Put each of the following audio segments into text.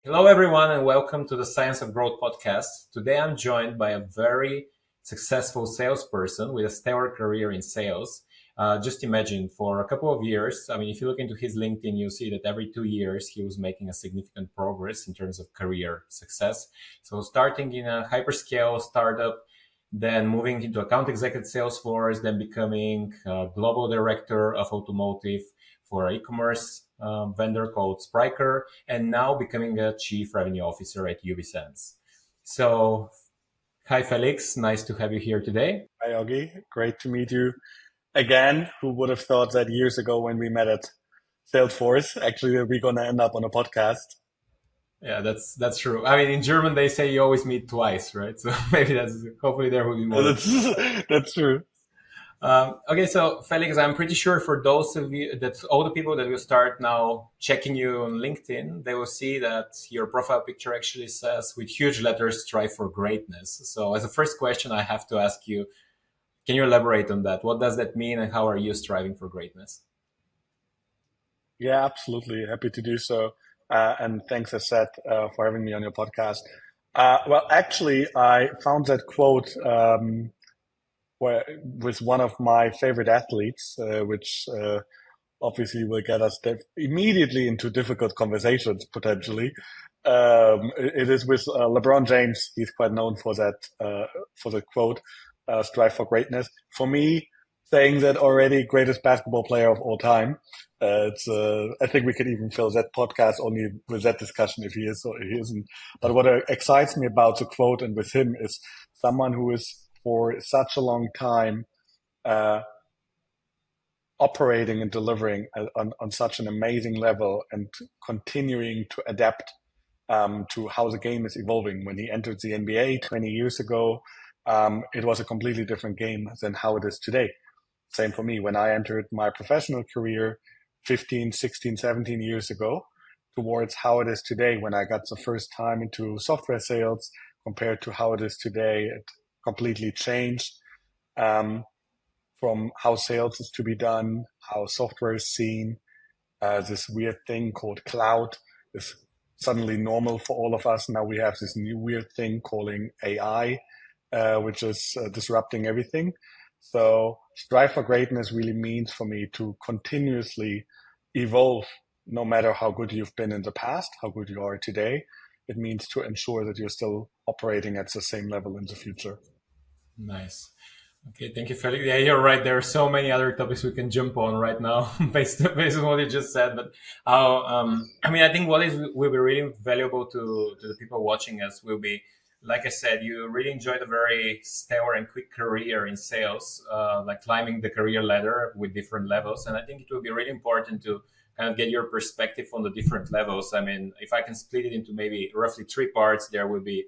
Hello, everyone, and welcome to the Science of Growth podcast. Today, I'm joined by a very successful salesperson with a stellar career in sales. Just imagine for a couple of years, I mean, if you look into his LinkedIn, you'll see that every 2 years he was making a significant progress in terms of career success. So, starting in a hyperscale startup, then moving into account executive Salesforce, then becoming global director of automotive for an e-commerce vendor called Spryker, and now becoming a chief revenue officer at Ubisense. So, hi Felix, nice to have you here today. Hi, Augie. Great to meet you again. Who would have thought that years ago when we met at Salesforce, actually, we're going to end up on a podcast? Yeah, that's true. I mean, in German they say you always meet twice, right? So maybe that's hopefully there will be more. That's, that's true. Okay, so Felix, I'm pretty sure for those of you that all the people that will start now checking you on LinkedIn, they will see that your profile picture actually says with huge letters "Strive for Greatness." So, as a first question, I have to ask you: can you elaborate on that? What does that mean, and how are you striving for greatness? Yeah, absolutely. Happy to do so. And thanks, as said, for having me on your podcast. Well, actually, I found that quote where, with one of my favorite athletes, which obviously will get us immediately into difficult conversations potentially. It is with LeBron James. He's quite known for the quote, "Strive for greatness." For me, saying that already, greatest basketball player of all time. It's. I think we could even fill that podcast only with that discussion if he is or he isn't. But what excites me about the quote and with him is someone who is for such a long time uh, operating and delivering on such an amazing level and continuing to adapt to how the game is evolving. When he entered the NBA 20 years ago, it was a completely different game than how it is today. Same for me. When I entered my professional career 15, 16, 17 years ago, towards how it is today, when I got the first time into software sales compared to how it is today, it completely changed. Um, from how sales is to be done, how software is seen. This weird thing called cloud is suddenly normal for all of us. Now we have this new weird thing calling AI, which is disrupting everything. So strive for greatness really means for me to continuously evolve, no matter how good you've been in the past, how good you are today. It means to ensure that you're still operating at the same level in the future. Nice. Okay, thank you, Felix. Yeah, you're right. There are so many other topics we can jump on right now, based on what you just said. But I mean, I think what is will be really valuable to the people watching us will be, like I said, you really enjoyed a very stellar and quick career in sales, like climbing the career ladder with different levels. And I think it will be really important to kind of get your perspective on the different levels. I mean, if I can split it into maybe roughly three parts, there will be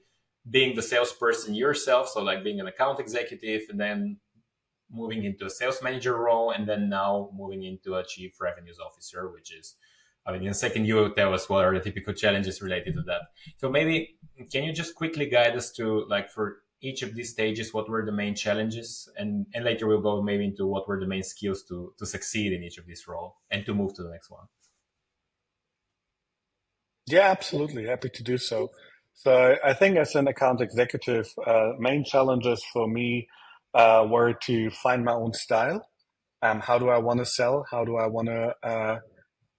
being the salesperson yourself, so like being an account executive, and then moving into a sales manager role, and then now moving into a chief revenues officer, which is, I mean, in a second you will tell us what are the typical challenges related to that. So maybe can you just quickly guide us to, like, for each of these stages, what were the main challenges, and later we'll go maybe into what were the main skills to succeed in each of these role and to move to the next one. Yeah, absolutely. Happy to do so. So I think as an account executive, main challenges for me were to find my own style. How do I want to sell? How do I want to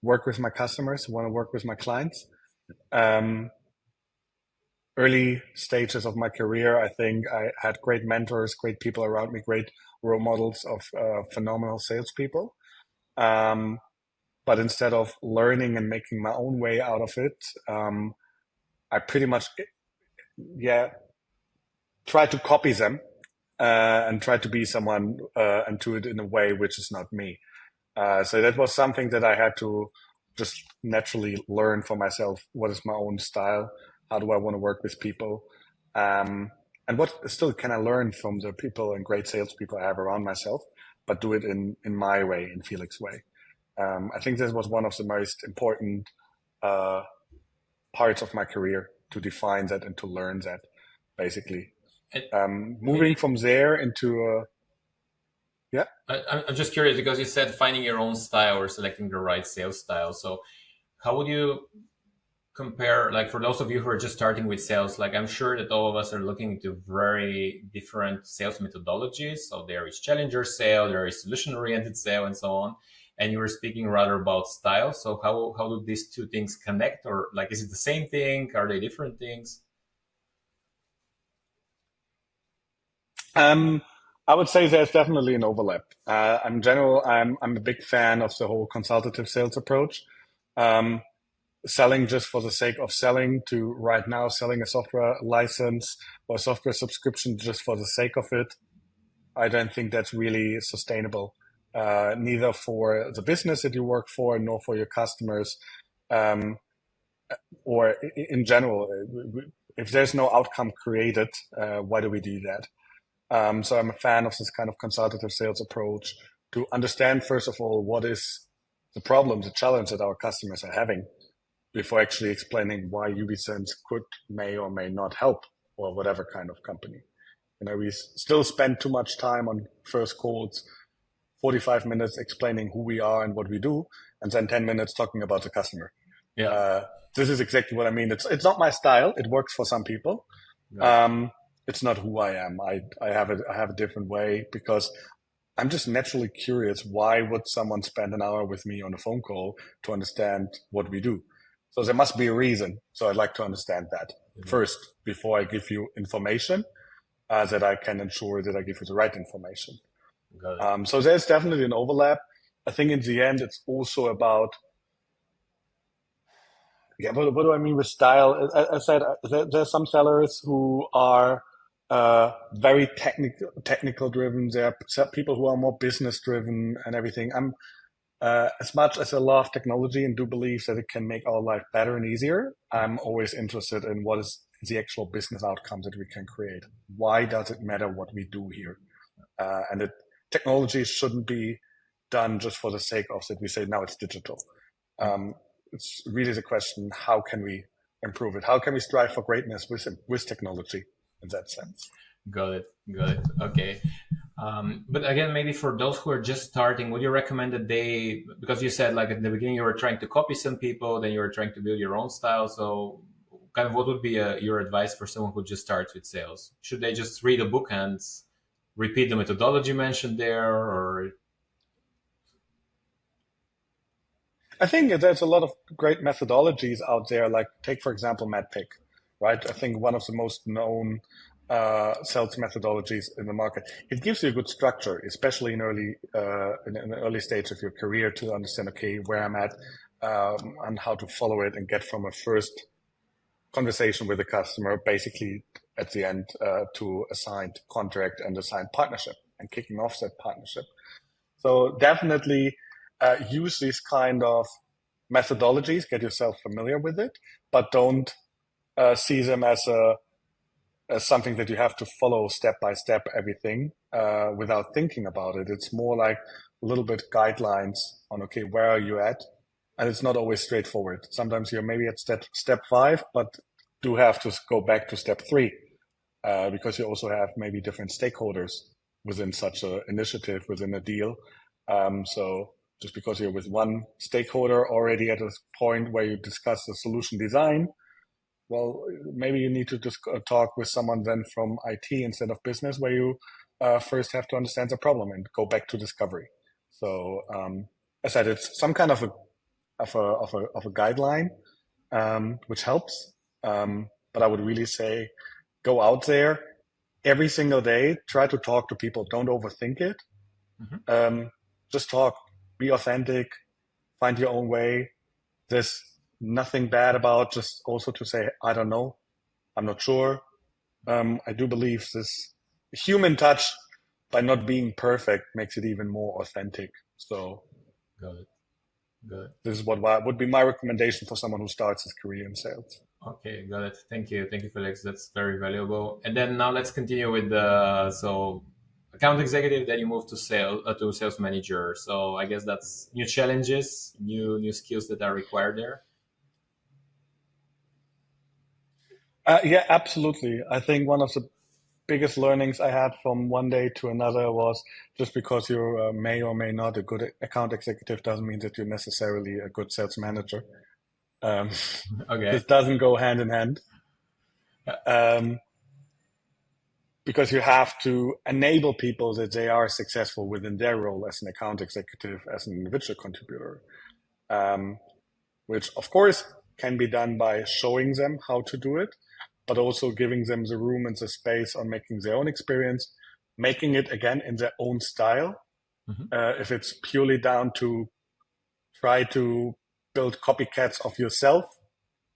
work with my customers? Want to work with my clients? Um, Early stages of my career, I think I had great mentors, great people around me, great role models of phenomenal salespeople. Um, but instead of learning and making my own way out of it, I pretty much yeah try to copy them and try to be someone and do it in a way which is not me. So that was something that I had to just naturally learn for myself. What is my own style? How do I want to work with people? And what still can I learn from the people and great salespeople I have around myself, but do it in my way, in Felix' way. I think this was one of the most important uh, parts of my career to define that and to learn that, basically. And Moving maybe from there into yeah. I'm just curious because you said finding your own style or selecting the right sales style. So how would you compare, like for those of you who are just starting with sales, like I'm sure that all of us are looking into very different sales methodologies. So there is challenger sale, there is solution oriented sale, and so on. And you were speaking rather about style. So how do these two things connect, or like is it the same thing? Are they different things? Um, I would say there's definitely an overlap. In general, I'm a big fan of the whole consultative sales approach. Um, Selling just for the sake of selling to right now selling a software license or software subscription just for the sake of it. I don't think that's really sustainable, neither for the business that you work for nor for your customers, um, or in general. If there's no outcome created, why do we do that? So I'm a fan of this kind of consultative sales approach to understand, first of all, what is the problem, the challenge that our customers are having before actually explaining why UBSense could, may or may not help or whatever kind of company. We still spend too much time on first calls, 45 minutes explaining who we are and what we do, and then 10 minutes talking about the customer. Yeah, Uh, this is exactly what I mean. It's not my style. It works for some people. got it. Um, it's not who I am. I have a different way because I'm just naturally curious. Why would someone spend an hour with me on a phone call to understand what we do? So there must be a reason. So I'd like to understand that Mhm. first before I give you information, that I can ensure that I give you the right information. Got it. So there's definitely an overlap. I think in the end, it's also about, yeah, what do I mean with style? I said there's some sellers who are very technical driven. There are some people who are more business driven and everything. As much as I love technology and do believe that it can make our life better and easier, I'm always interested in what is the actual business outcome that we can create. Why does it matter what we do here? Technology shouldn't be done just for the sake of that we say now it's digital. Um, it's really the question: how can we improve it? How can we strive for greatness with technology in that sense? Got it. Got it. Okay. But again, maybe for those who are just starting, would you recommend that they, because you said like at the beginning you were trying to copy some people, then you were trying to build your own style. So, kind of, what would be your advice for someone who just starts with sales? Should they just read a book and repeat the methodology mentioned there, or I think there's a lot of great methodologies out there. Like take for example MedPick, right? I think one of the most known sales methodologies in the market. It gives you a good structure, especially in the early stage of your career, to understand okay where I'm at, and how to follow it and get from a first conversation with the customer basically at the end to a signed contract and a signed partnership and kicking off that partnership. So definitely use these kind of methodologies, get yourself familiar with it, but don't see them as something that you have to follow step by step everything without thinking about it. It's more like a little bit guidelines on okay, where are you at? And it's not always straightforward. Sometimes you're maybe at step 5, but do have to go back to step 3 because you also have maybe different stakeholders within such an initiative, within a deal. So just because you're with one stakeholder already at a point where you discuss the solution design, well, maybe you need to just talk with someone then from IT instead of business, where you first have to understand the problem and go back to discovery. So, as I said, it's some kind of a guideline, which helps. But I would really say, go out there every single day. Try to talk to people. Don't overthink it. Mhm. Just talk. Be authentic. Find your own way. There's nothing bad about just also to say, I don't know. I'm not sure. I do believe this human touch by not being perfect makes it even more authentic. So Got it. Got it. this is what would be my recommendation for someone who starts his career in sales. Okay, got it. Thank you. Thank you, Felix. That's very valuable. And then now let's continue with the account executive, then you move to sales manager. So I guess that's new challenges, new skills that are required there. Yeah, absolutely. I think one of the biggest learnings I had from one day to another was just because you may or may not a good account executive doesn't mean that you're necessarily a good sales manager. Um, this Okay. doesn't go hand in hand. Yeah. Um, because you have to enable people that they are successful within their role as an account executive, as an individual contributor, um, which of course can be done by showing them how to do it, but also giving them the room and the space on making their own experience, making it again in their own style. Mhm. If it's purely down to try to build copycats of yourself,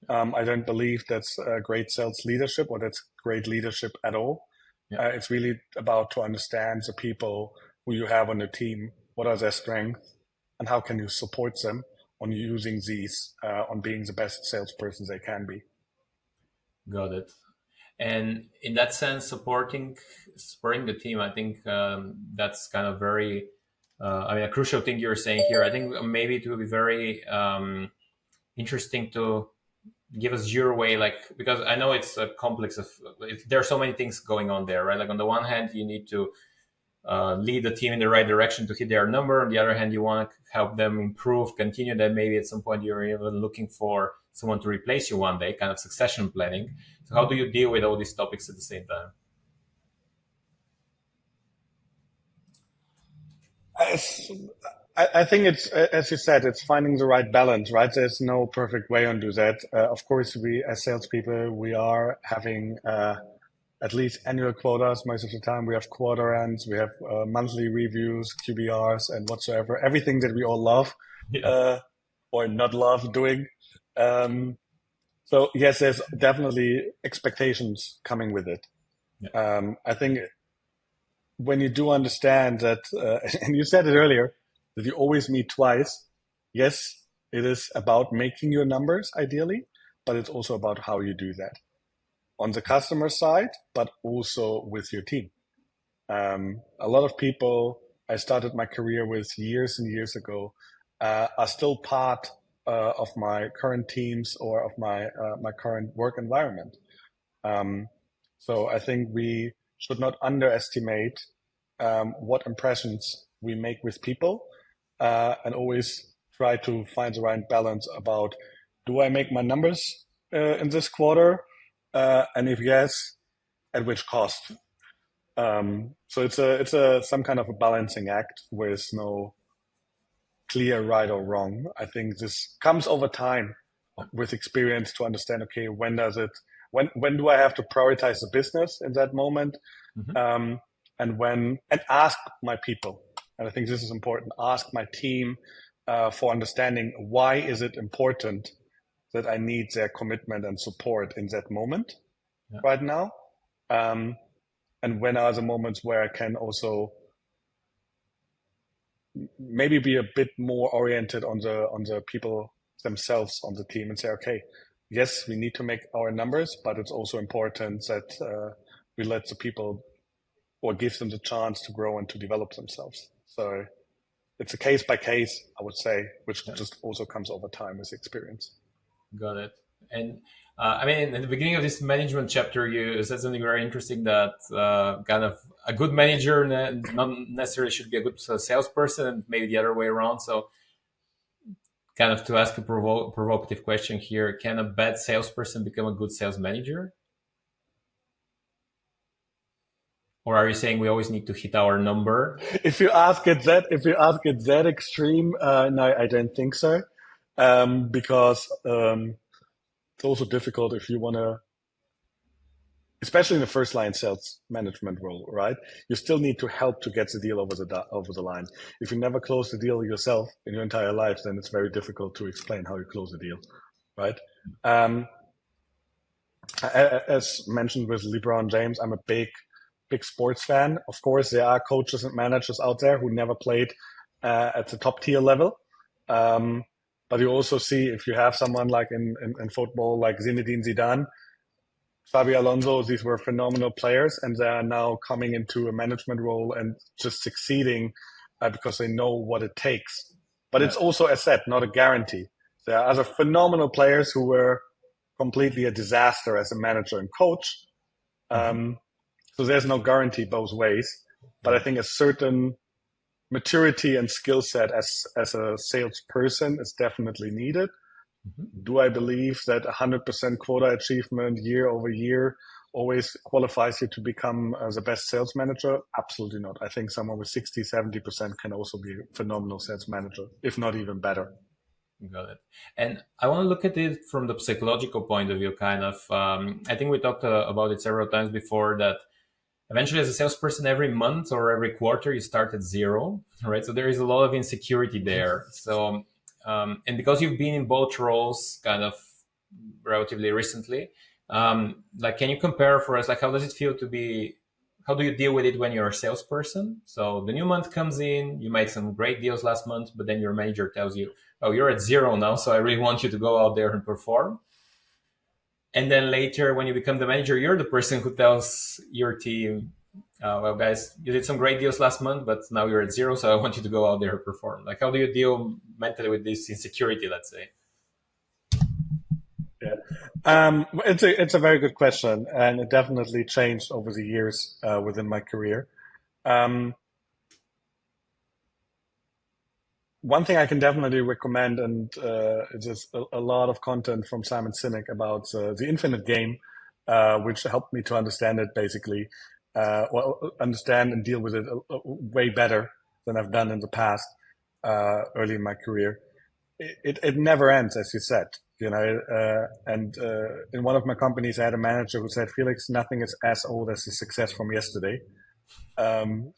I don't believe that's great sales leadership or that's great leadership at all. Yeah. It's really about to understand the people who you have on your team, what are their strengths, and how can you support them on using these, on being the best salesperson they can be. Got it. And in that sense, supporting the team, I think that's kind of very, I mean, a crucial thing you're saying here. I think maybe it will be very interesting to give us your way, like, because I know it's a complex of, there are so many things going on there, right? Like on the one hand, you need to lead the team in the right direction to hit their number. On the other hand, you want to help them improve, continue that. Maybe at some point you're even looking for someone to replace you one day, kind of succession planning. So how do you deal with all these topics at the same time? It's, I think it's, as you said, it's finding the right balance, right? There's no perfect way on do that. Of course, we as salespeople, we are having at least annual quotas most of the time. We have quarter ends, we have monthly reviews, QBRs, and whatsoever. Everything that we all love Yeah. uh, or not love doing. Um, so yes, there's definitely expectations coming with it. Yeah. I think when you do understand that, and you said it earlier, that you always meet twice. Yes, it is about making your numbers ideally, but it's also about how you do that on the customer side, but also with your team. A lot of people I started my career with years and years ago are still part of my current teams or of my current work environment. Um, so I think we should not underestimate what impressions we make with people, and always try to find the right balance about, do I make my numbers in this quarter? And if yes, at which cost? So it's a some kind of a balancing act where there's no clear right or wrong. I think this comes over time with experience to understand, okay, when do I have to prioritize the business in that moment? Mhm. Um, and ask my people. And I think this is important. Ask my team for understanding, why is it important that I need their commitment and support in that moment Yeah. right now? Um, and when are the moments where I can also maybe be a bit more oriented on the people themselves on the team and say, okay, yes, we need to make our numbers, but it's also important that we let the people or give them the chance to grow and to develop themselves. So it's a case by case, I would say, which Yeah. just also comes over time with experience. Got it. And I mean, in the beginning of this management chapter, you said something very interesting, that kind of a good manager not necessarily should be a good salesperson, and maybe the other way around. So, kind of to ask a provocative question here, can a bad salesperson become a good sales manager? Or are you saying we always need to hit our number? If you ask it that extreme, no, I don't think so, because it's also difficult if you want to, especially in the first line sales management role, right? You still need to help to get the deal over the line. If you never close the deal yourself in your entire life, then it's very difficult to explain how you close the deal, right? Um, as mentioned with LeBron James, I'm a big sports fan. Of course, there are coaches and managers out there who never played at the top tier level. Um, but you also see, if you have someone like in football, like Zinedine Zidane, Xabi Alonso, these were phenomenal players, and they are now coming into a management role and just succeeding because they know what it takes. But Yeah. it's also, as said, not a guarantee. There are other phenomenal players who were completely a disaster as a manager and coach. Mhm. So there's no guarantee both ways. But I Yeah. think a certain maturity and skill set as a salesperson is definitely needed. Mhm. Do I believe that 100% quota achievement year over year always qualifies you to become the best sales manager? Absolutely not. I think someone with 60, 70% can also be a phenomenal sales manager, if not even better. Got it. And I want to look at it from the psychological point of view, kind of. I think we talked about it several times before that eventually, as a salesperson, every month or every quarter, you start at zero, right? So there is a lot of insecurity there. So, and because you've been in both roles kind of relatively recently, like, can you compare for us, like, how does it feel to be, how do you deal with it when you're a salesperson? So the new month comes in, you made some great deals last month, but then your manager tells you, oh, you're at zero now. So I really want you to go out there and perform. And then later, when you become the manager, you're the person who tells your team, well, guys, you did some great deals last month, but now you're at zero. So I want you to go out there and perform. Like, how do you deal mentally with this insecurity, let's say? Yeah. It's a very good question, and it definitely changed over the years within my career. Um, One thing I can definitely recommend, and it's just a lot of content from Simon Sinek about the infinite game, which helped me to understand it basically, understand and deal with it way better than I've done in the past, early in my career. It never ends, as you said, and in one of my companies, I had a manager who said, Felix, nothing is as old as the success from yesterday.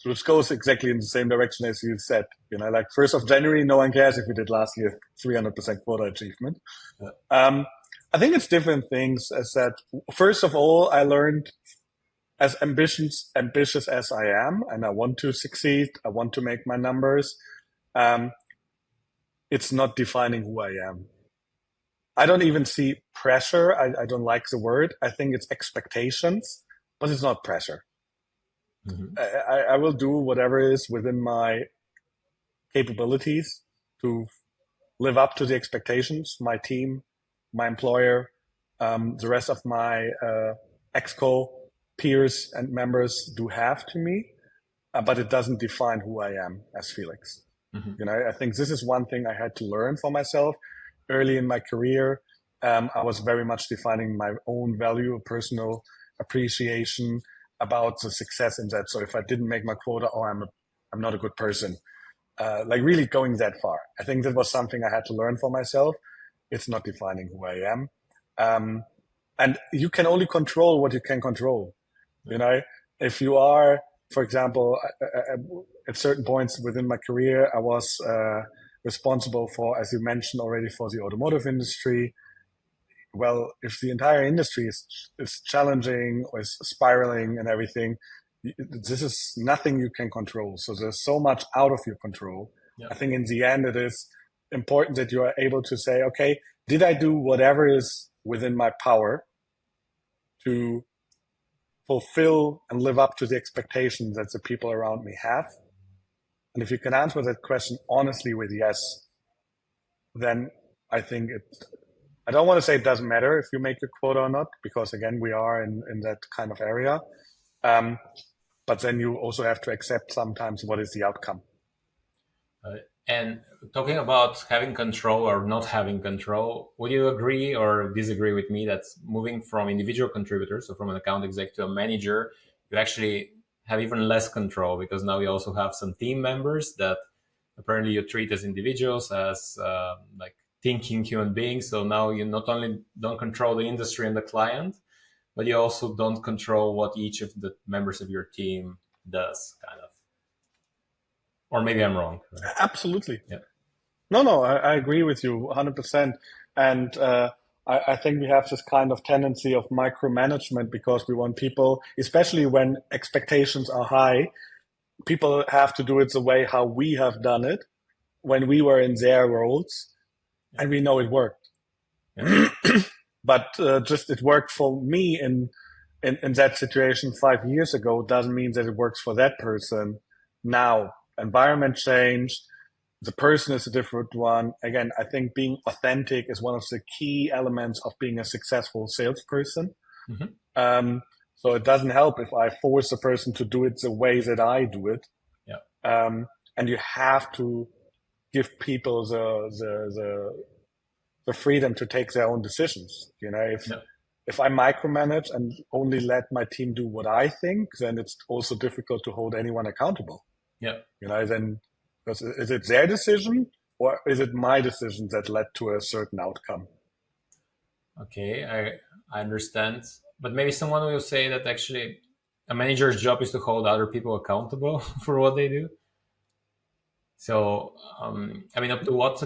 Which goes exactly in the same direction as you said. Like 1st of January, no one cares if we did last year 300% quota achievement. Yeah. I think it's different things. As said, first of all, I learned as ambitious as I am, and I want to succeed. I want to make my numbers. Um, it's not defining who I am. I don't even see pressure. I don't like the word. I think it's expectations, but it's not pressure. Mm-hmm. I will do whatever is within my capabilities to live up to the expectations my team, my employer, the rest of my exco peers and members do have to me, but it doesn't define who I am as Felix. Mm-hmm. I think this is one thing I had to learn for myself early in my career. I was very much defining my own value, personal appreciation about the success in that. So if I didn't make my quota, oh, I'm not a good person. Like really going that far. I think that was something I had to learn for myself. It's not defining who I am. And you can only control what you can control. If you are, for example, at certain points within my career, I was responsible for, as you mentioned already, for the automotive industry. Well, if the entire industry is challenging or is spiraling and everything, this is nothing you can control. So there's so much out of your control. Yeah. I think in the end, it is important that you are able to say, okay, did I do whatever is within my power to fulfill and live up to the expectations that the people around me have? And if you can answer that question honestly with yes, then I think I don't want to say it doesn't matter if you make your quota or not, because again, we are in that kind of area. But then you also have to accept sometimes what is the outcome. And talking about having control or not having control, would you agree or disagree with me that moving from individual contributors, so from an account exec to a manager, you actually have even less control because now you also have some team members that apparently you treat as individuals, as like thinking human beings. So now you not only don't control the industry and the client, but you also don't control what each of the members of your team does, kind of. Or maybe I'm wrong. Absolutely. Yeah. No, I agree with you 100%. And I think we have this kind of tendency of micromanagement because we want people, especially when expectations are high, people have to do it the way how we have done it when we were in their roles, and we know it worked. Yeah. But just it worked for me in that situation 5 years ago doesn't mean that it works for that person now. Environment changed. The person is a different one. Again, I think being authentic is one of the key elements of being a successful salesperson. Mm-hmm. So it doesn't help if I force a person to do it the way that I do it. Yeah. And you have to give people the the freedom to take their own decisions. Yeah. If I micromanage and only let my team do what I think, then it's also difficult to hold anyone accountable. Yeah. Then is it their decision or is it my decision that led to a certain outcome? Okay, I understand. But maybe someone will say that actually a manager's job is to hold other people accountable for what they do. So, I mean, up to what,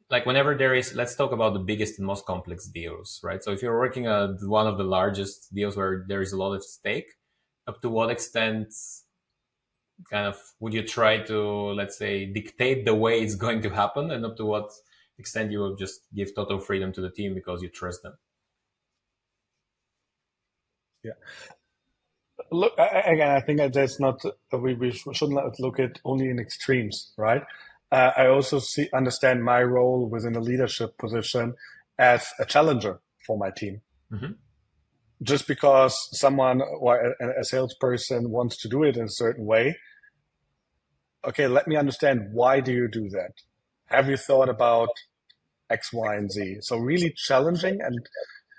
like whenever there is, let's talk about the biggest and most complex deals, right? So if you're working on one of the largest deals where there is a lot at stake, up to what extent kind of would you try to, let's say, dictate the way it's going to happen, and up to what extent you will just give total freedom to the team because you trust them? Yeah. Look, again, I think that that's not, we shouldn't look at only in extremes, right? I also understand my role within a leadership position as a challenger for my team. Mm-hmm. Just because someone or a salesperson wants to do it in a certain way, okay, let me understand, why do you do that? Have you thought about X, Y, and Z? So really challenging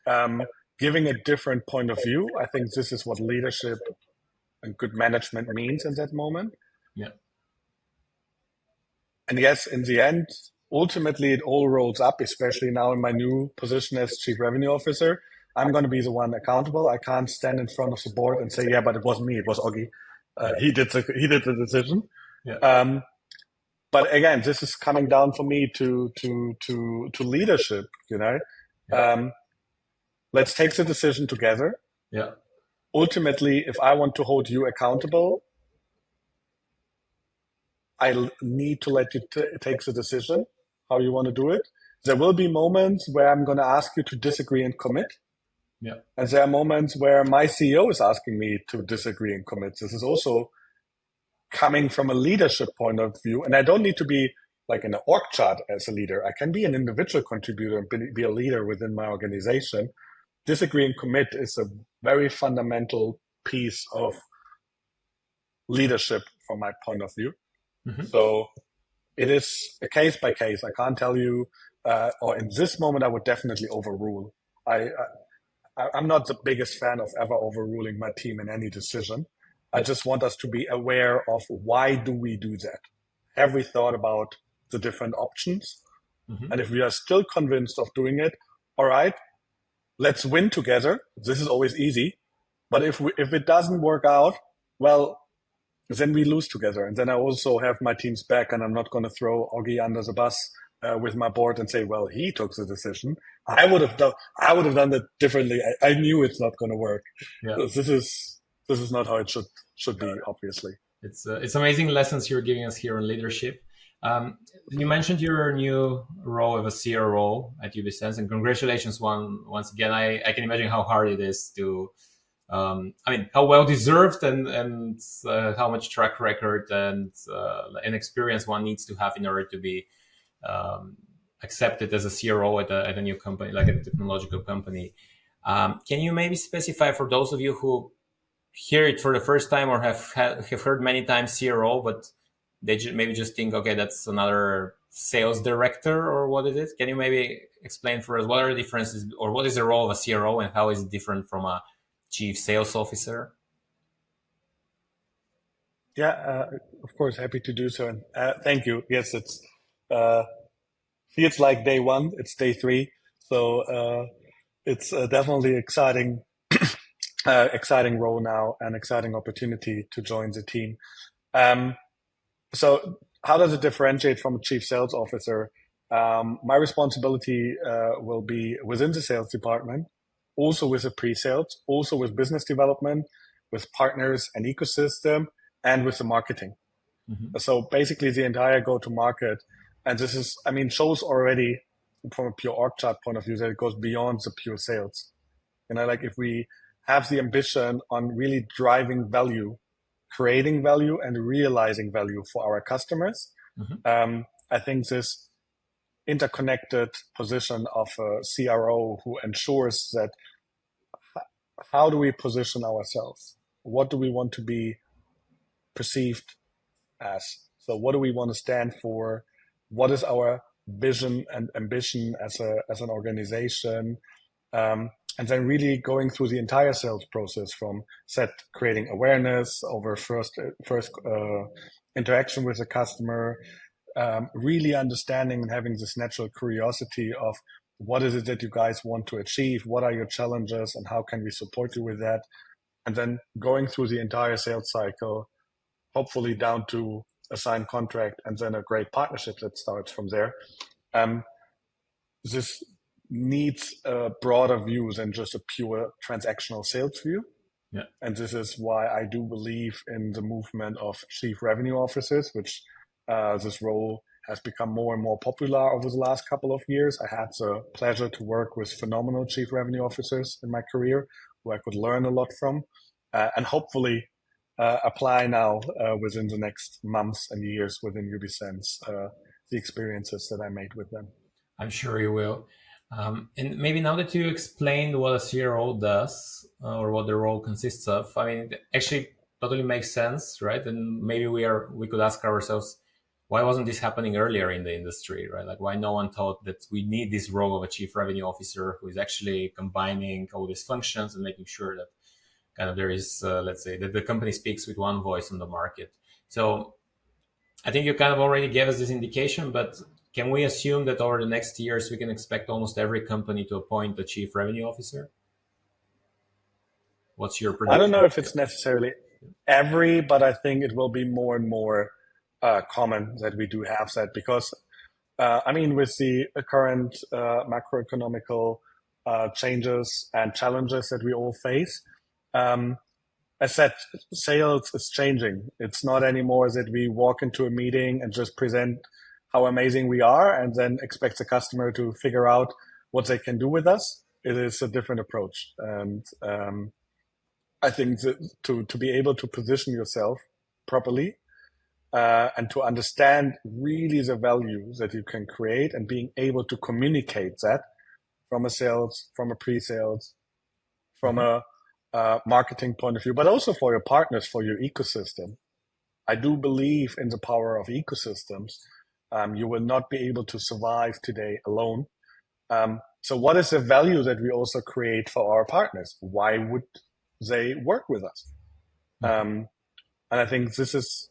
and giving a different point of view. I think this is what leadership and good management means in that moment. Yeah. And yes, in the end, ultimately it all rolls up, especially now in my new position as Chief Revenue Officer. I'm going to be the one accountable. I can't stand in front of the board and say, yeah, but it wasn't me, it was Oggy. He did the decision. Yeah. But again, this is coming down for me to leadership. Let's take the decision together. Yeah. Ultimately, if I want to hold you accountable, I need to let you take the decision how you want to do it. There will be moments where I'm going to ask you to disagree and commit. Yeah. And there are moments where my CEO is asking me to disagree and commit. This is also coming from a leadership point of view. And I don't need to be like in an org chart as a leader. I can be an individual contributor and be a leader within my organization. Disagree and commit is a very fundamental piece of leadership from my point of view. Mm-hmm. So it is a case by case. I can't tell you, or in this moment, I would definitely overrule. I'm not the biggest fan of ever overruling my team in any decision. I just want us to be aware of, why do we do that? Have we thought about the different options? Mm-hmm. And if we are still convinced of doing it, all right, let's win together. This is always easy. But if it doesn't work out, well, then we lose together. And then I also have my team's back, and I'm not going to throw Oggy under the bus with my board and say, well, he took the decision. I would have done that differently. I knew it's not going to work. Yeah. This is not how it should be, obviously. It's amazing lessons you're giving us here on leadership. You mentioned your new role of a CRO at UB Sense, and congratulations once again. I can imagine how hard it is to, I mean, how well deserved and how much track record and experience one needs to have in order to be accepted as a CRO at a new company, like a technological company. Can you maybe specify for those of you who hear it for the first time or have heard many times CRO, but they maybe just think, okay, that's another sales director, or what is it? Can you maybe explain for us what are the differences, or what is the role of a CRO and how is it different from a chief sales officer? Yeah, of course, happy to do so. And thank you. Yes, it's feels like day one. It's day three, so it's definitely exciting. Exciting role now, and exciting opportunity to join the team. So how does it differentiate from a chief sales officer? My responsibility will be within the sales department, also with the pre-sales, also with business development, with partners and ecosystem, and with the marketing. Mm-hmm. So basically the entire go-to-market. And this is, I mean, shows already from a pure org chart point of view that it goes beyond the pure sales. Like if we have the ambition on really driving value, creating value, and realizing value for our customers, I think this interconnected position of a CRO who ensures that, how do we position ourselves? What do we want to be perceived as? So what do we want to stand for? What is our vision and ambition as an organization, and then really going through the entire sales process from creating awareness over first interaction with the customer, really understanding and having this natural curiosity of what is it that you guys want to achieve, what are your challenges, and how can we support you with that, and then going through the entire sales cycle, hopefully down to a signed contract and then a great partnership that starts from there. Um, this needs a broader view than just a pure transactional sales view. Yeah. And this is why I do believe in the movement of chief revenue officers, which this role has become more and more popular over the last couple of years. I had the pleasure to work with phenomenal chief revenue officers in my career who I could learn a lot from, and hopefully apply now within the next months and years within UBSense the experiences that I made with them. I'm sure you will. And maybe now that you explained what a CRO does or what the role consists of, I mean, it actually totally makes sense, right? And maybe we could ask ourselves, why wasn't this happening earlier in the industry, right? Like, why no one thought that we need this role of a chief revenue officer who is actually combining all these functions and making sure that kind of there is, let's say, that the company speaks with one voice on the market. So I think you kind of already gave us this indication, but can we assume that over the next years, we can expect almost every company to appoint a chief revenue officer? What's your prediction? I don't know if it's necessarily every, but I think it will be more and more common that we do have that because, I mean, with the current macroeconomical changes and challenges that we all face, as said, sales is changing. It's not anymore that we walk into a meeting and just present how amazing we are and then expect the customer to figure out what they can do with us. It is a different approach. And I think that to be able to position yourself properly and to understand really the value that you can create and being able to communicate that from a sales, from a pre-sales, from a marketing point of view, but also for your partners, for your ecosystem. I do believe in the power of ecosystems. You will not be able to survive today alone. So what is the value that we also create for our partners? Why would they work with us? And I think this is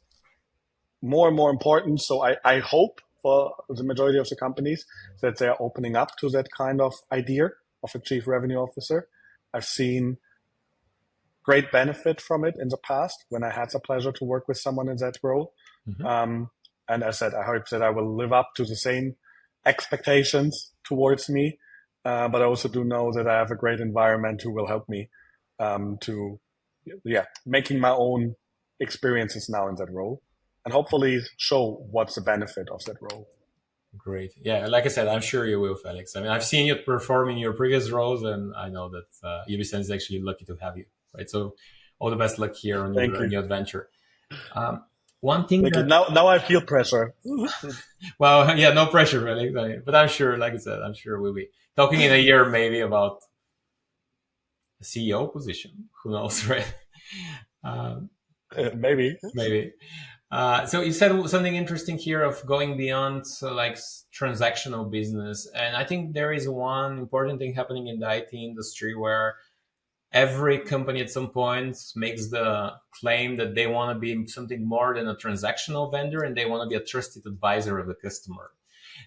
more and more important. So I hope for the majority of the companies that they're opening up to that kind of idea of a chief revenue officer. I've seen great benefit from it in the past when I had the pleasure to work with someone in that role. And as I said, I hope that I will live up to the same expectations towards me. But I also do know that I have a great environment who will help me to making my own experiences now in that role and hopefully show what's the benefit of that role. Great. Yeah, like I said, I'm sure you will, Felix. I mean, I've seen you perform in your previous roles, and I know that UBSense is actually lucky to have you, right? So all the best luck here on your adventure. One thing now I feel pressure. Well, yeah, no pressure, really. But I'm sure, like I said, I'm sure we'll be talking in a year maybe about a CEO position. Who knows, right? Maybe. So you said something interesting here of going beyond like transactional business. And I think there is one important thing happening in the IT industry where every company at some point makes the claim that they want to be something more than a transactional vendor and they want to be a trusted advisor of the customer.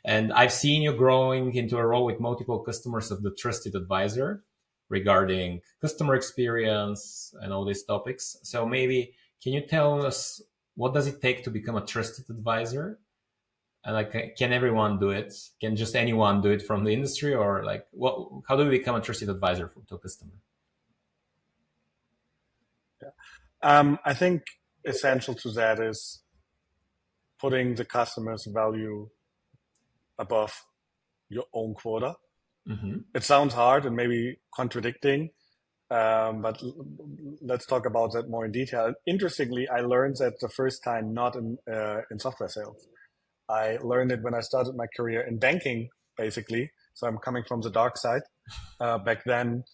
And I've seen you growing into a role with multiple customers of the trusted advisor regarding customer experience and all these topics. So maybe can you tell us what does it take to become a trusted advisor? And like, can everyone do it? Can just anyone do it from the industry, or like, how do we become a trusted advisor to a customer? I think essential to that is putting the customer's value above your own quota. It sounds hard and maybe contradicting, but let's talk about that more in detail. Interestingly, I learned that the first time not in software sales. I learned it when I started my career in banking, basically. So I'm coming from the dark side. Back then,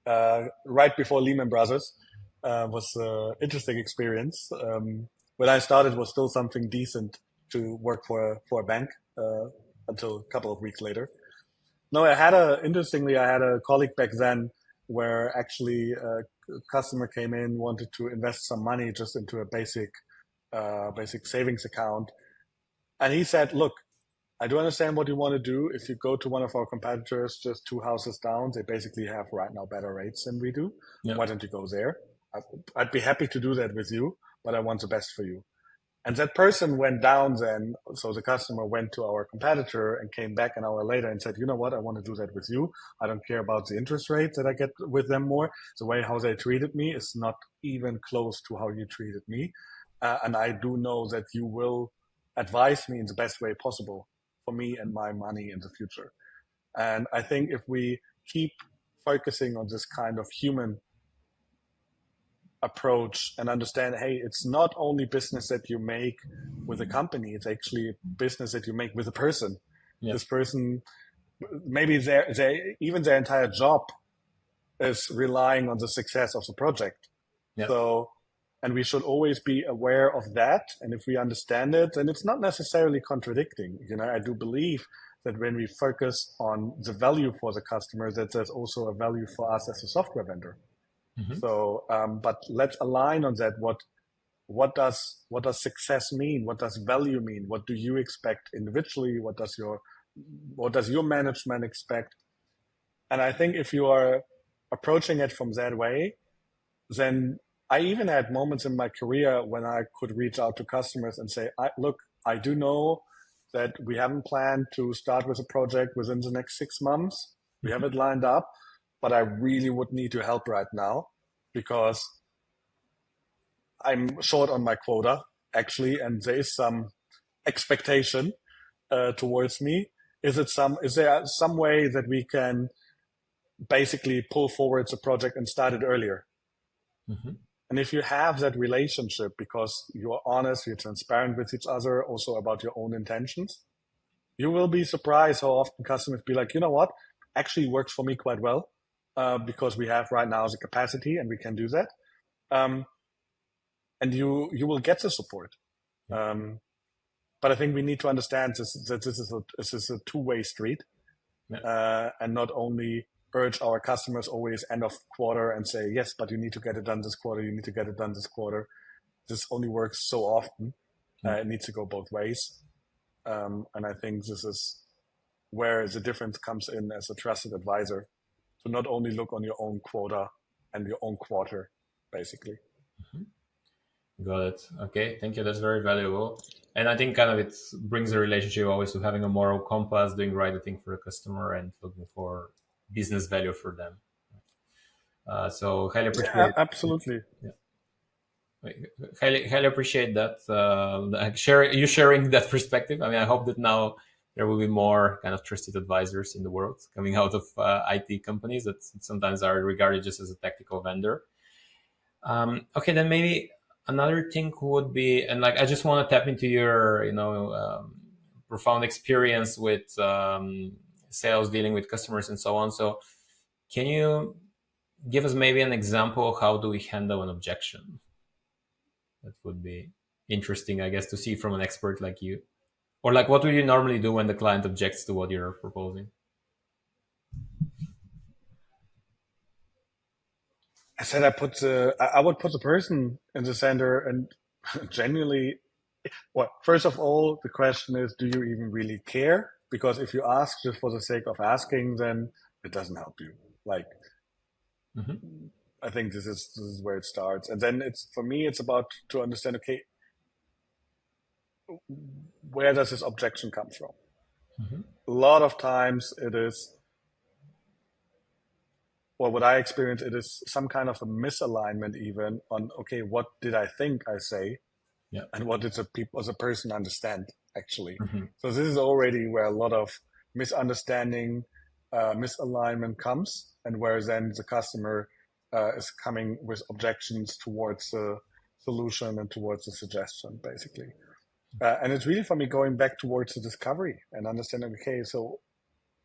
right before Lehman Brothers, was an interesting experience. When I started, was still something decent to work for a bank. until a couple of weeks later. No, interestingly, I had a colleague back then where actually a customer came in, wanted to invest some money just into a basic savings account. And he said, look, I do understand what you want to do. If you go to one of our competitors just two houses down, they basically have right now better rates than we do. Yeah. Why don't you go there? I'd be happy to do that with you, but I want the best for you. And that person went down then. So the customer went to our competitor and came back an hour later and said, you know what? I want to do that with you. I don't care about the interest rate that I get with them more. The way how they treated me is not even close to how you treated me. And I do know that you will advise me in the best way possible for me and my money in the future. And I think if we keep focusing on this kind of human approach and understand, hey, it's not only business that you make with a company, it's actually business that you make with a person. Yeah. This person, maybe even their entire job is relying on the success of the project. Yeah. So, and we should always be aware of that. And if we understand it, then it's not necessarily contradicting. I do believe that when we focus on the value for the customer, that there's also a value for us as a software vendor. Mm-hmm. So, but let's align on that. What does success mean? What does value mean? What do you expect individually? What does your management expect? And I think if you are approaching it from that way, then I even had moments in my career when I could reach out to customers and say, look, I do know that we haven't planned to start with a project within the next 6 months. We have it lined up, but I really would need your help right now because I'm short on my quota, actually, and there is some expectation towards me. Is there some way that we can basically pull forward the project and start it earlier? Mm-hmm. And if you have that relationship, because you're honest, you're transparent with each other, also about your own intentions, you will be surprised how often customers be like, you know what, actually works for me quite well because we have right now the capacity and we can do that. And you will get the support. But I think we need to understand that this is a two-way street, and not only urge our customers always end of quarter and say, yes, but you need to get it done this quarter. You need to get it done this quarter. This only works so often. It needs to go both ways. And I think this is where the difference comes in as a trusted advisor to not only look on your own quota and your own quarter, basically. Got it. Okay, thank you. That's very valuable. And I think kind of it brings the relationship always to having a moral compass, doing the right thing for the customer and looking for business value for them. So highly appreciate. Yeah, absolutely. Yeah. Highly appreciate that. You sharing that perspective. I mean, I hope that now there will be more kind of trusted advisors in the world coming out of IT companies that sometimes are regarded just as a tactical vendor. Okay, then maybe another thing would be, and like I just want to tap into your, profound experience with sales, dealing with customers, and so on. So, can you give us maybe an example of how do we handle an objection? That would be interesting, I guess, to see from an expert like you. Or like, what would you normally do when the client objects to what you're proposing? I said I would put the person in the center and genuinely. Well, first of all, the question is, do you even really care? Because if you ask just for the sake of asking, then it doesn't help you. Like, I think this is where it starts, and then for me, it's about to understand. Okay, where does this objection come from? A lot of times, it is. Well, what I experience, it is some kind of a misalignment even on, okay, what did I think I say? Yeah. And what did the person understand actually? So this is already where a lot of misunderstanding, misalignment comes, and where then the customer is coming with objections towards the solution and towards the suggestion, basically. And it's really for me going back towards the discovery and understanding, okay, so,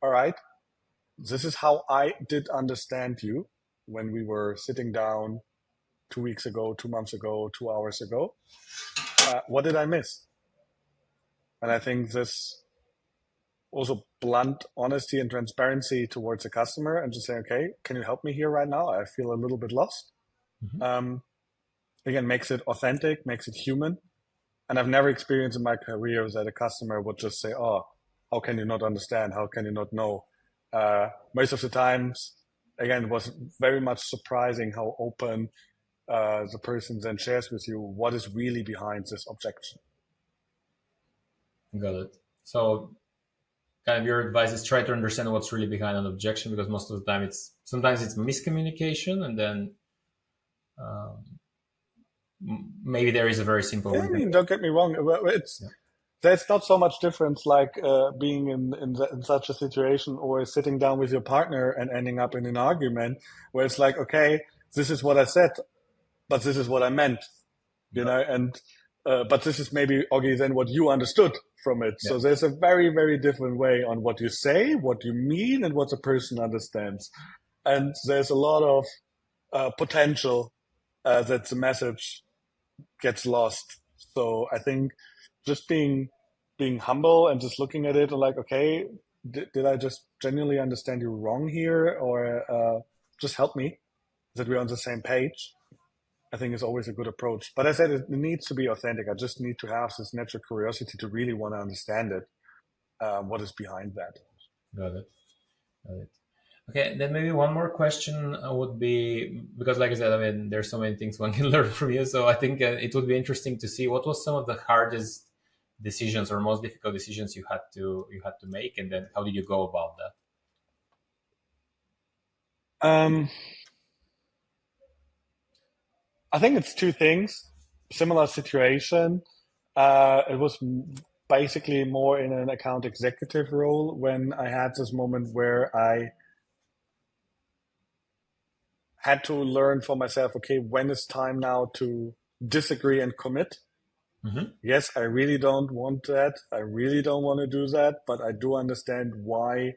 all right, this is how I did understand you when we were sitting down 2 weeks ago, 2 months ago, 2 hours ago. What did I miss? And I think this also blunt honesty and transparency towards the customer and just say, okay, can you help me here right now? I feel a little bit lost. Mhm. Again, makes it authentic, makes it human. And I've never experienced in my career that a customer would just say, oh, how can you not understand? How can you not know? Most of the times, again, it was very much surprising how open the person then shares with you what is really behind this objection. Got it. So kind of your advice is try to understand what's really behind an objection, because most of the time sometimes it's miscommunication, and then maybe there is a very simple Yeah, I reason. mean, don't get me wrong. It's Yeah. there's not so much difference like being in such a situation or sitting down with your partner and ending up in an argument where it's like, okay, this is what I said, but this is what I meant, and but this is maybe okay then what you understood from it. Yeah. So there's a very, very different way on what you say, what you mean, and what the person understands. And there's a lot of potential that the message gets lost. So I think just being humble and just looking at it and like, okay, did I just genuinely understand you wrong here, or just help me that we're on the same page? I think is always a good approach. But I said it needs to be authentic. I just need to have this natural curiosity to really want to understand it, what is behind that. Got it. Got it. Okay, then maybe one more question would be, because like I said, I mean, there's so many things one can learn from you. So I think it would be interesting to see what was some of the hardest decisions or most difficult decisions you had to make, and then how did you go about that? Um, I think it's two things. Similar situation. It was basically more in an account executive role when I had this moment where I had to learn for myself, okay, when is time now to disagree and commit? Hmm. Yes, I really don't want that. I really don't want to do that, but I do understand why,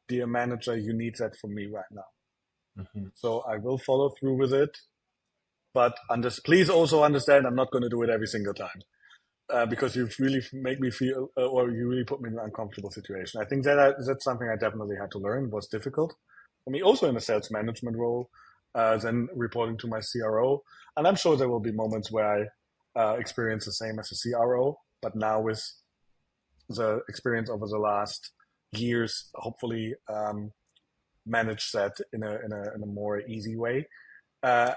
dear manager, you need that from me right now. Hmm. So I will follow through with it, but please also understand I'm not going to do it every single time. Because you've really make me feel, or you really put me in an uncomfortable situation. I think that's something I definitely had to learn. Was difficult for me, also in a sales management role, then reporting to my CRO. And I'm sure there will be moments where I experience the same as a CRO, but now with the experience over the last years, hopefully manage that in a more easy way. Uh,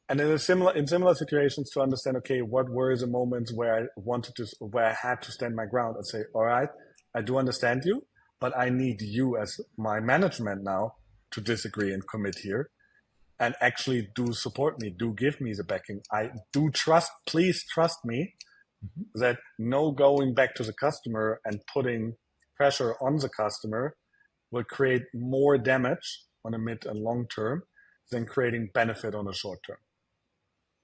and in similar situations to understand, okay, what were the moments where I had to stand my ground and say, all right, I do understand you, but I need you as my management now to disagree and commit here and actually do support me, do give me the backing. I do trust, please trust me Hmm. that no going back to the customer and putting pressure on the customer will create more damage on a mid and long term than creating benefit on a short term.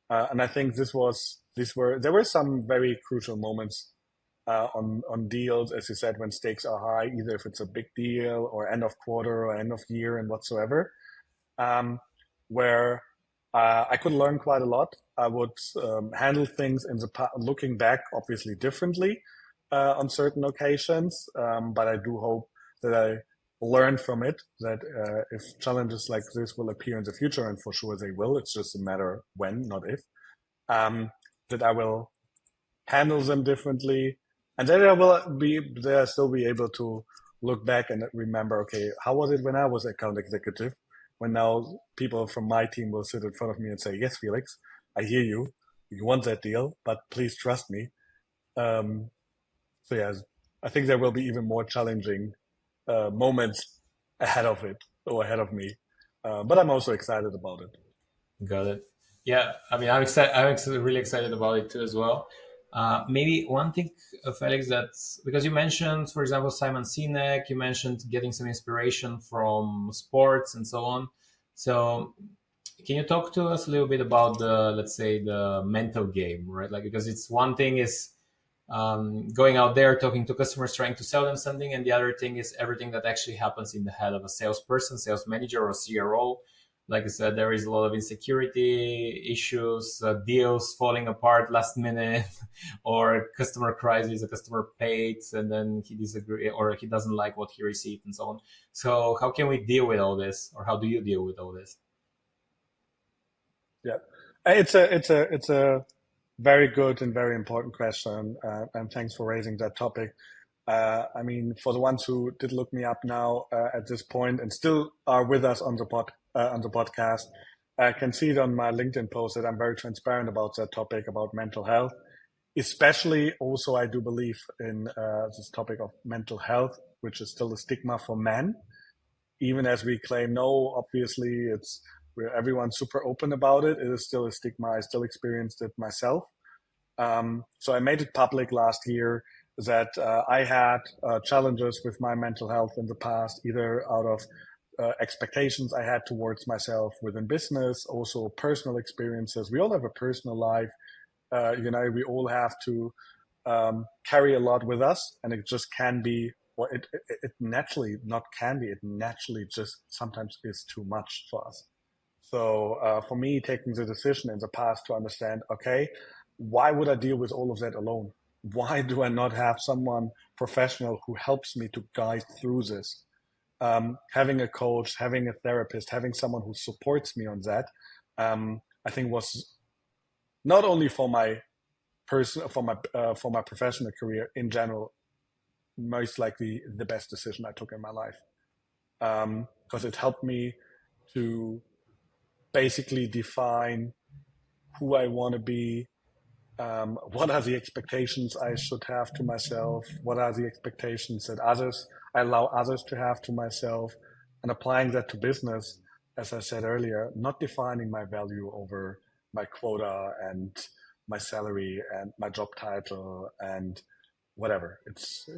And I think there were some very crucial moments on deals, as you said, when stakes are high, either if it's a big deal or end of quarter or end of year and whatsoever, um, where I could learn quite a lot. I would handle things looking back, obviously differently on certain occasions, but I do hope that I learn from it. That if challenges like this will appear in the future, and for sure they will, it's just a matter when, not if. That I will handle them differently, and then I still be able to look back and remember, okay, how was it when I was account executive? When now people from my team will sit in front of me and say, yes, Felix, I hear you. You want that deal, but please trust me. Um, so yeah, I think there will be even more challenging moments ahead of it or ahead of me. But I'm also excited about it. Got it. Yeah, I mean, I'm excited. Really excited about it too as well. Maybe one thing, Felix, that's because you mentioned, for example, Simon Sinek. You mentioned getting some inspiration from sports and so on. So, can you talk to us a little bit about let's say, the mental game, right? Like, because it's one thing is going out there talking to customers, trying to sell them something, and the other thing is everything that actually happens in the head of a salesperson, sales manager, or CRO. like I said, there is a lot of insecurity issues, deals falling apart last minute, or customer crisis, a customer paid and then he disagree or he doesn't like what he received and so on. So how can we deal with all this, or how do you deal with all this? Yeah, it's a very good and very important question, and thanks for raising that topic. I mean, for the ones who did look me up now at this point and still are with us on the podcast, can see it on my LinkedIn post that I'm very transparent about that topic about mental health. Especially, also, I do believe in this topic of mental health, which is still a stigma for men, even as we claim no. Obviously, it's where everyone's super open about it. It is still a stigma. I still experienced it myself. So I made it public last year that I had challenges with my mental health in the past, either out of expectations I had towards myself within business, also personal experiences. We all have a personal life. We all have to carry a lot with us, and it just can be, or it naturally not can be. It naturally just sometimes is too much for us. So for me, taking the decision in the past to understand, okay, why would I deal with all of that alone? Why do I not have someone professional who helps me to guide through this? Having a coach, having a therapist, having someone who supports me on that, I think was not only for my for my professional career in general, most likely the best decision I took in my life, because it helped me to basically define who I want to be. What are the expectations I should have to myself? What are the expectations that I allow others to have to myself? And applying that to business, as I said earlier, not defining my value over my quota and my salary and my job title and whatever.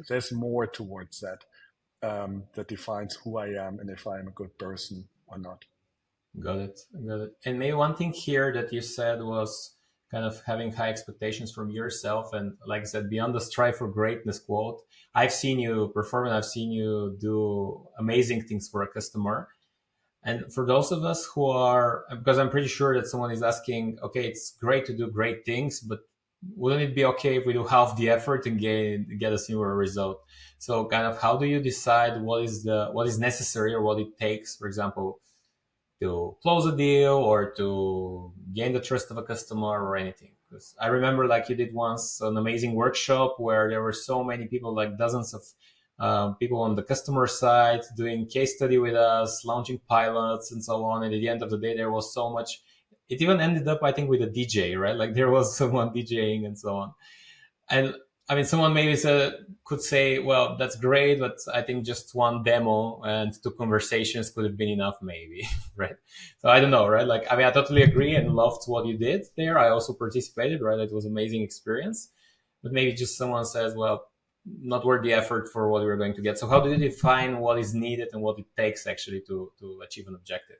There's more towards that that defines who I am and if I am a good person or not. Got it. Got it. And maybe one thing here that you said was kind of having high expectations from yourself. And like I said, beyond the strive for greatness quote, I've seen you perform and I've seen you do amazing things for a customer. And for those of us who are, because I'm pretty sure that someone is asking, okay, it's great to do great things, but wouldn't it be okay if we do half the effort and get a similar result? So kind of how do you decide what is necessary or what it takes, for example, to close a deal or to gain the trust of a customer or anything? Because I remember like you did once an amazing workshop where there were so many people, like dozens of people on the customer side doing case study with us, launching pilots and so on. And at the end of the day, there was so much. It even ended up, I think, with a DJ, right? Like there was someone DJing and so on. And I mean, someone maybe could say, well, that's great, but I think just one demo and two conversations could have been enough, maybe, right? So I don't know, right? Like, I mean, I totally agree and loved what you did there. I also participated, right? It was an amazing experience. But maybe just someone says, well, not worth the effort for what we're going to get. So how do you define what is needed and what it takes actually to achieve an objective?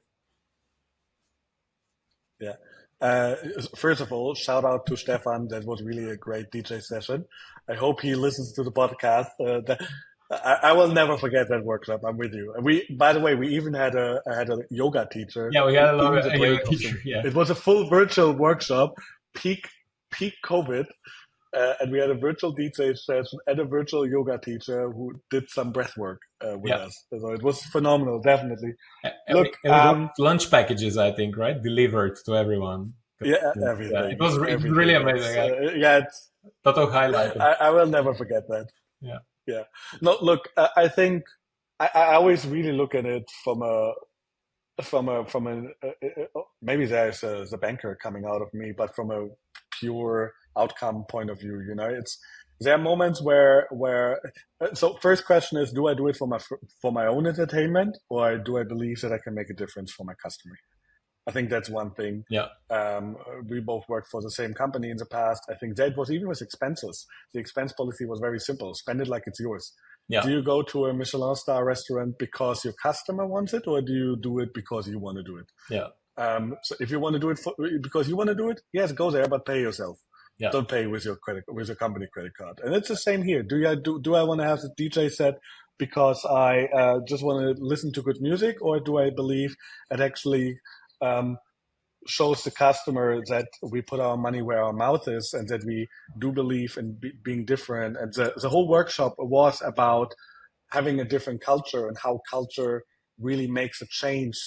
Yeah. Uh, First of all, shout out to Stefan. That was really a great DJ session. I hope he listens to the podcast. I will never forget that workshop. I'm with you. And by the way, we even had a yoga teacher Yeah, we had in the a yoga break of teacher. Yeah. it was a full virtual workshop, peak, peak COVID. And we had a virtual DJ session and a virtual yoga teacher who did some breath work with Yeah. us. So it was phenomenal, definitely. We, Look, and we got lunch packages, I think, right? Delivered to everyone. yeah, Yeah, everything, it was really everything. amazing. Yeah. Yeah, Total highlight. I will never forget that. Yeah. Yeah. No, look, I think I always really look at it maybe there's a banker coming out of me, but from a pure outcome point of view, there are moments where so first question is, do I do it for my own entertainment, or do I believe that I can make a difference for my customer? I think that's one thing. Yeah. We both worked for the same company in the past. I think that was even with expenses. The expense policy was very simple: spend it like it's yours. Yeah. Do you go to a Michelin star restaurant because your customer wants it, or do you do it because you want to do it? Yeah. So if you want to do it because you want to do it, yes, go there, but pay yourself. Yeah. Don't pay with your company credit card. And it's the same here. Do I want to have the DJ set because I just want to listen to good music, or do I believe it actually um, shows the customer that we put our money where our mouth is, and that we do believe in being different? And the whole workshop was about having a different culture and how culture really makes a change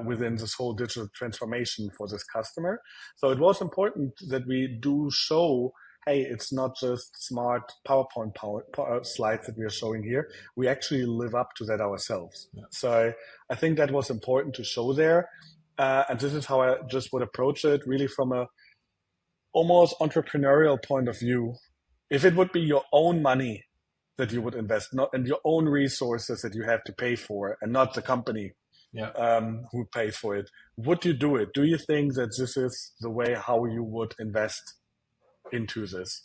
within this whole digital transformation for this customer. So it was important that we do show, hey, it's not just smart PowerPoint slides that we are showing here. We actually live up to that ourselves. Yeah. So I think that was important to show there. And this is how I just would approach it, really from a almost entrepreneurial point of view. If it would be your own money that you would invest, not and your own resources that you have to pay for, and not the company Yeah. who pays for it, would you do it? Do you think that this is the way how you would invest into this?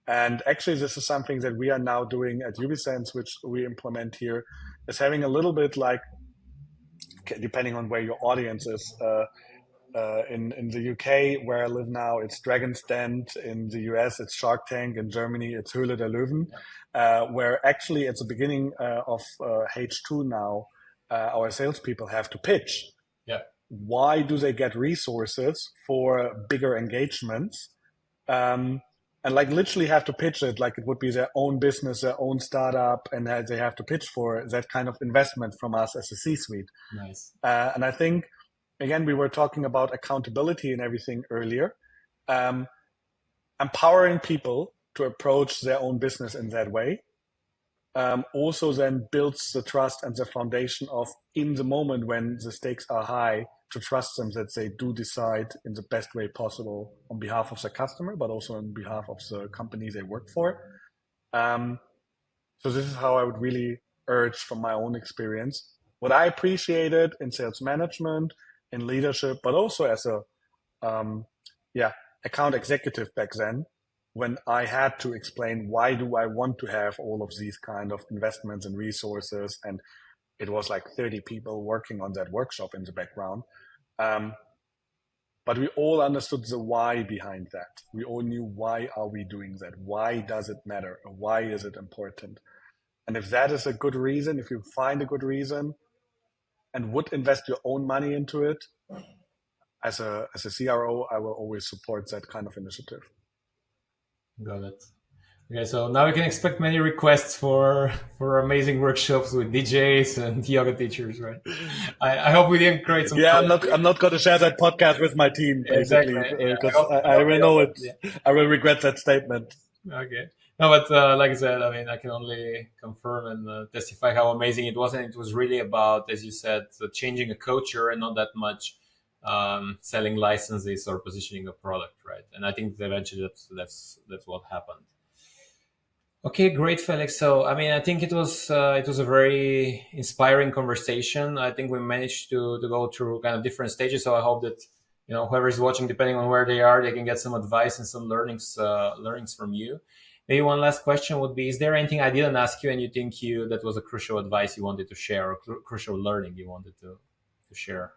And actually, this is something that we are now doing at Ubisense, which we implement here, is having a little bit like, depending on where your audience is. In the UK, where I live now, it's Dragon's Den. In the US, it's Shark Tank. In Germany, it's Höhle der Löwen. Where actually at the beginning of H2 now, our salespeople have to pitch. Yeah. Why do they get resources for bigger engagements? And like literally have to pitch it like it would be their own business, their own startup, and they have to pitch for that kind of investment from us as a C-suite. Nice. And I think, again, we were talking about accountability and everything earlier. Empowering people to approach their own business in that way also then builds the trust and the foundation of, in the moment when the stakes are high, to trust them that they do decide in the best way possible on behalf of the customer, but also on behalf of the company they work for. So this is how I would really urge from my own experience. What I appreciated in sales management, in leadership, but also as a account executive back then, when I had to explain why do I want to have all of these kind of investments and resources, and it was like 30 people working on that workshop in the background. But we all understood the why behind that. We all knew, why are we doing that? Why does it matter? Why is it important? And if that is a good reason, if you find a good reason and would invest your own money into it, as a CRO, I will always support that kind of initiative. Got it. Okay, so now we can expect many requests for amazing workshops with DJs and yoga teachers, right? I hope we didn't create some. Yeah, I'm not going to share that podcast with my team, basically, because I will know it. Yeah. I will regret that statement. Okay. No, but like I said, I mean, I can only confirm and testify how amazing it was, and it was really about, as you said, changing a culture and not that much selling licenses or positioning a product, right? And I think eventually that's what happened. Okay, great, Felix. So, I mean, I think it was a very inspiring conversation. I think we managed to go through kind of different stages. So I hope that whoever is watching, depending on where they are, they can get some advice and some learnings from you. Maybe one last question would be: is there anything I didn't ask you and you think that was a crucial advice you wanted to share, or crucial learning you wanted to share?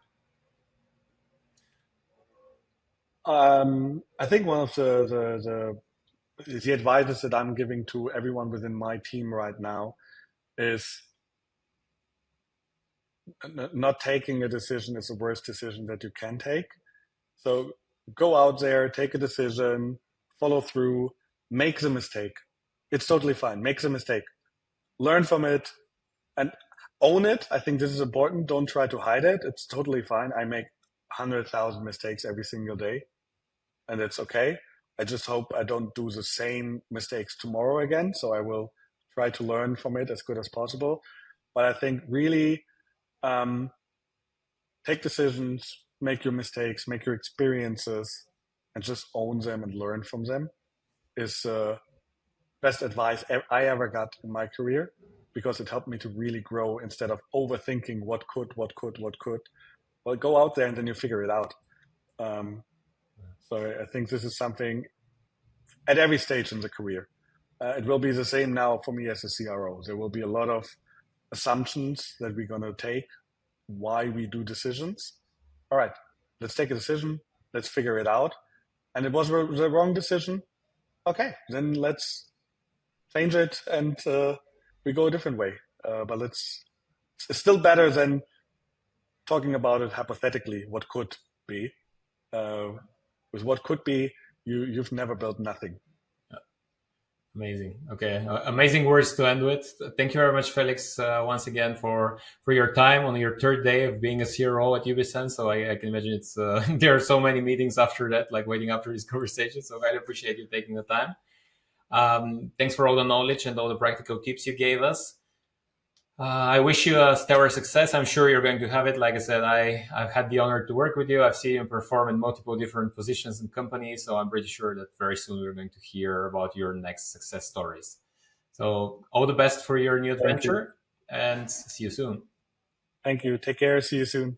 I think one of the advices that I'm giving to everyone within my team right now is not taking a decision is the worst decision that you can take. So go out there, take a decision, follow through, make the mistake. It's totally fine. Make the mistake. Learn from it and own it. I think this is important. Don't try to hide it. It's totally fine. I make 100,000 mistakes every single day, and it's okay. I just hope I don't do the same mistakes tomorrow again. So I will try to learn from it as good as possible. But I think really take decisions, make your mistakes, make your experiences, and just own them and learn from them is best advice I ever got in my career, because it helped me to really grow instead of overthinking what could. Well, go out there and then you figure it out. So I think this is something at every stage in the career. It will be the same now for me as a CRO. There will be a lot of assumptions that we're going to take, why we do decisions. All right, let's take a decision. Let's figure it out. And it was the wrong decision. Okay, then let's change it and we go a different way. but it's still better than talking about it hypothetically. What could be, with what could be, you've never built nothing. Amazing. Okay, amazing words to end with. Thank you very much, Felix, once again for your time on your third day of being a CRO at Ubisoft. So I can imagine it's there are so many meetings after that, like waiting after this conversation. So I really appreciate you taking the time. Thanks for all the knowledge and all the practical tips you gave us. I wish you a stellar success. I'm sure you're going to have it. Like I said, I've had the honor to work with you. I've seen you perform in multiple different positions and companies. So I'm pretty sure that very soon we're going to hear about your next success stories. So all the best for your new Thank you. adventure and see you soon. Thank you. Take care. See you soon.